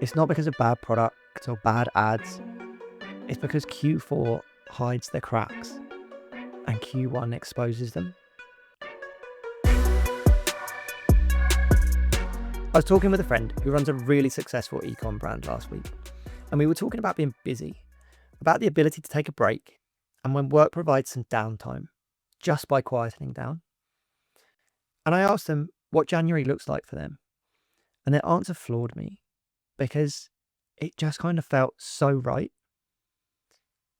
It's not because of bad products or bad ads. It's because Q4 hides the cracks and Q1 exposes them. I was talking with a friend who runs a really successful eCom brand last week, and we were talking about being busy, about the ability to take a break, and when work provides some downtime, just by quietening down. And I asked them what January looks like for them, and their answer floored me because it just kind of felt so right.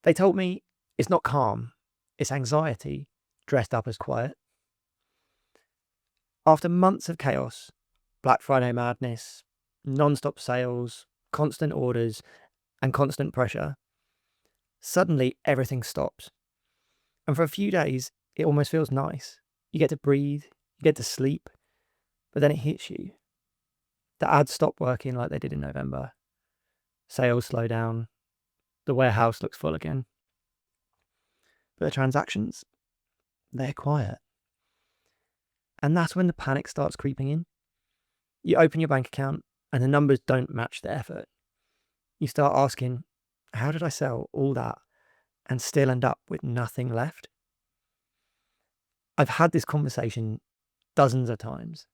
They told me it's not calm, it's anxiety dressed up as quiet. After months of chaos, Black Friday madness, non-stop sales, constant orders, and constant pressure, suddenly everything stops. And for a few days, it almost feels nice. You get to breathe, you get to sleep, but then it hits you. The ads stop working like they did in November. Sales slow down. The warehouse looks full again. But the transactions, they're quiet. And that's when the panic starts creeping in. You open your bank account and the numbers don't match the effort. You start asking, how did I sell all that and still end up with nothing left? I've had this conversation dozens of times.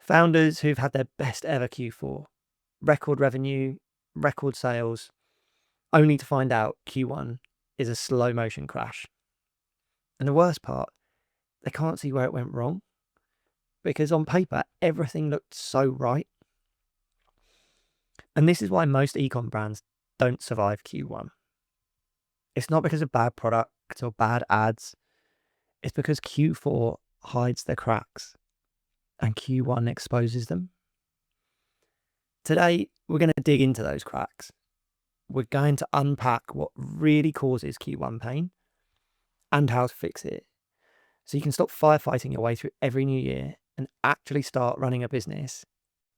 Founders who've had their best ever Q4, record revenue, record sales, only to find out Q1 is a slow motion crash. And the worst part, they can't see where it went wrong because on paper, everything looked so right. And this is why most ecom brands don't survive Q1. It's not because of bad products or bad ads. It's because Q4 hides the cracks and Q1 exposes them. Today, we're going to dig into those cracks. We're going to unpack what really causes Q1 pain and how to fix it, so you can stop firefighting your way through every new year and actually start running a business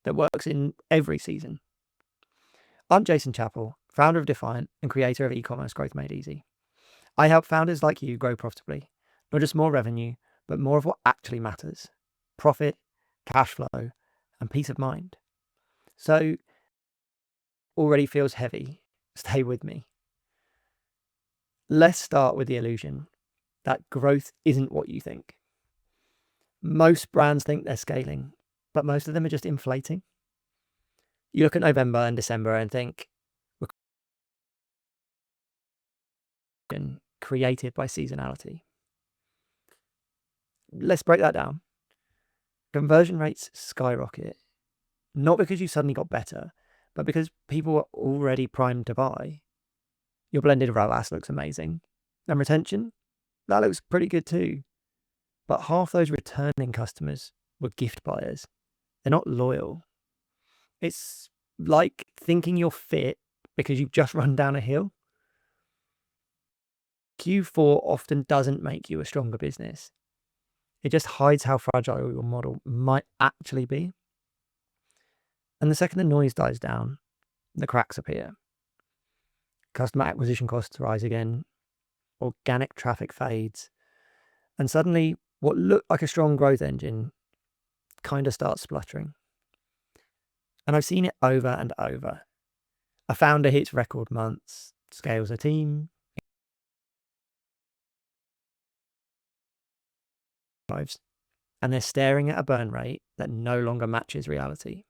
that works in every season. I'm Jason Chappell, founder of Defiant and creator of eCommerce Growth Made Easy. I help founders like you grow profitably, not just more revenue, but more of what actually matters: profit, cash flow, and peace of mind. So, already feels heavy. Stay with me. Let's start with the illusion that growth isn't what you think. Most brands think they're scaling, but most of them are just inflating. You look at November and December and think, we're created by seasonality. Let's break that down. Conversion rates skyrocket, not because you suddenly got better, but because people were already primed to buy. Your blended ROAS looks amazing. And retention, that looks pretty good too. But half those returning customers were gift buyers. They're not loyal. It's like thinking you're fit because you've just run down a hill. Q4 often doesn't make you a stronger business. It just hides how fragile your model might actually be. And the second the noise dies down, the cracks appear. Customer acquisition costs rise again, organic traffic fades, and suddenly what looked like a strong growth engine kind of starts spluttering. And I've seen it over and over. A founder hits record months, scales a team, and they're staring at a burn rate that no longer matches reality.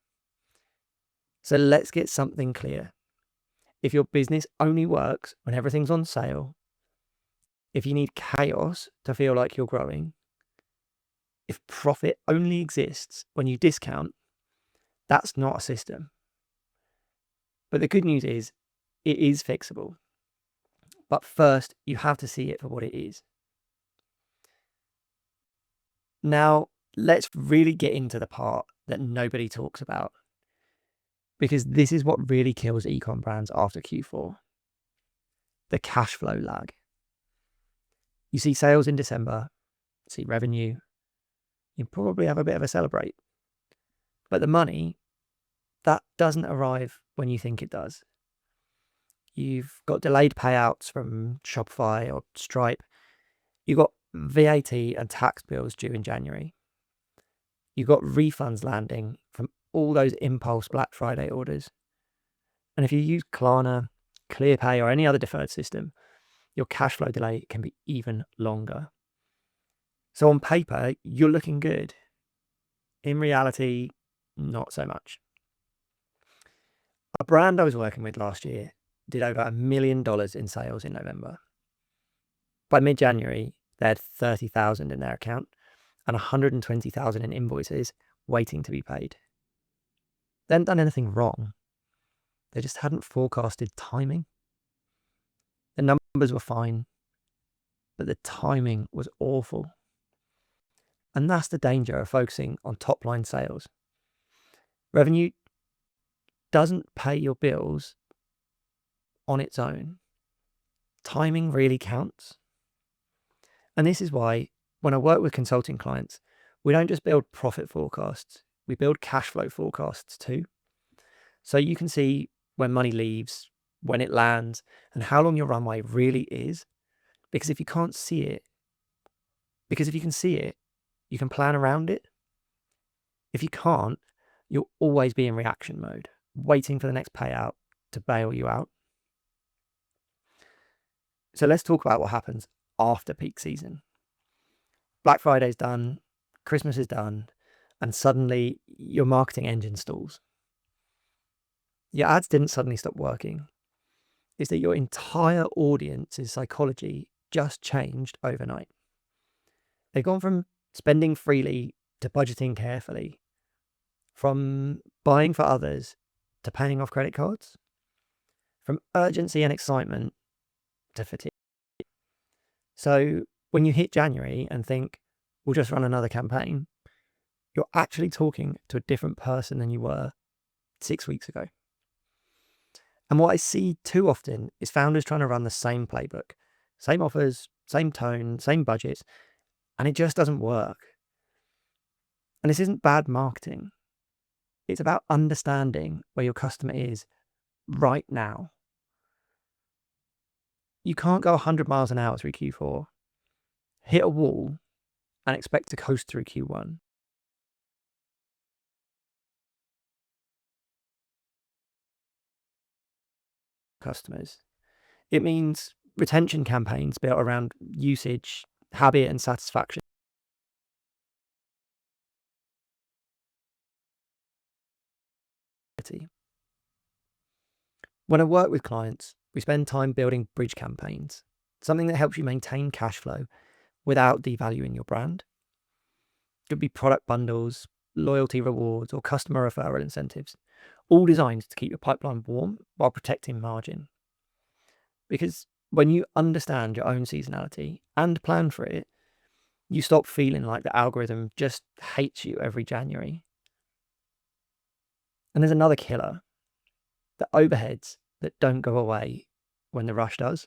So let's get something clear. If your business only works when everything's on sale, if you need chaos to feel like you're growing, if profit only exists when you discount, that's not a system. But the good news is, it is fixable. But first, you have to see it for what it is. Now, let's really get into the part that nobody talks about, because this is what really kills ecom brands after Q4. The cash flow lag. You see sales in December, see revenue, you probably have a bit of a celebrate. But the money, that doesn't arrive when you think it does. You've got delayed payouts from Shopify or Stripe. You've got VAT and tax bills due in January. You've got refunds landing from all those impulse Black Friday orders. And if you use Klarna, ClearPay, or any other deferred system, your cash flow delay can be even longer. So on paper, you're looking good. In reality, not so much. A brand I was working with last year did over $1 million in sales in November. By mid-January, they had 30,000 in their account and 120,000 in invoices waiting to be paid. They hadn't done anything wrong. They just hadn't forecasted timing. The numbers were fine, but the timing was awful. And that's the danger of focusing on top-line sales. Revenue doesn't pay your bills on its own. Timing really counts. And this is why when I work with consulting clients, we don't just build profit forecasts, we build cash flow forecasts too. So you can see when money leaves, when it lands, and how long your runway really is. Because if you can see it, you can plan around it. If you can't, you'll always be in reaction mode, waiting for the next payout to bail you out. So let's talk about what happens after peak season. Black Friday's done, Christmas is done, and suddenly your marketing engine stalls. Your ads didn't suddenly stop working. It's that your entire audience's psychology just changed overnight. They've gone from spending freely to budgeting carefully, from buying for others to paying off credit cards, from urgency and excitement to fatigue. So when you hit January and think, we'll just run another campaign, you're actually talking to a different person than you were 6 weeks ago. And what I see too often is founders trying to run the same playbook, same offers, same tone, same budgets, and it just doesn't work. And this isn't bad marketing. It's about understanding where your customer is right now. You can't go 100 miles an hour through Q4, hit a wall, and expect to coast through Q1. Customers. It means retention campaigns built around usage, habit, and satisfaction. When I work with clients, we spend time building bridge campaigns, something that helps you maintain cash flow without devaluing your brand. It could be product bundles, loyalty rewards, or customer referral incentives, all designed to keep your pipeline warm while protecting margin. Because when you understand your own seasonality and plan for it, you stop feeling like the algorithm just hates you every January. And there's another killer, the overheads that don't go away when the rush does.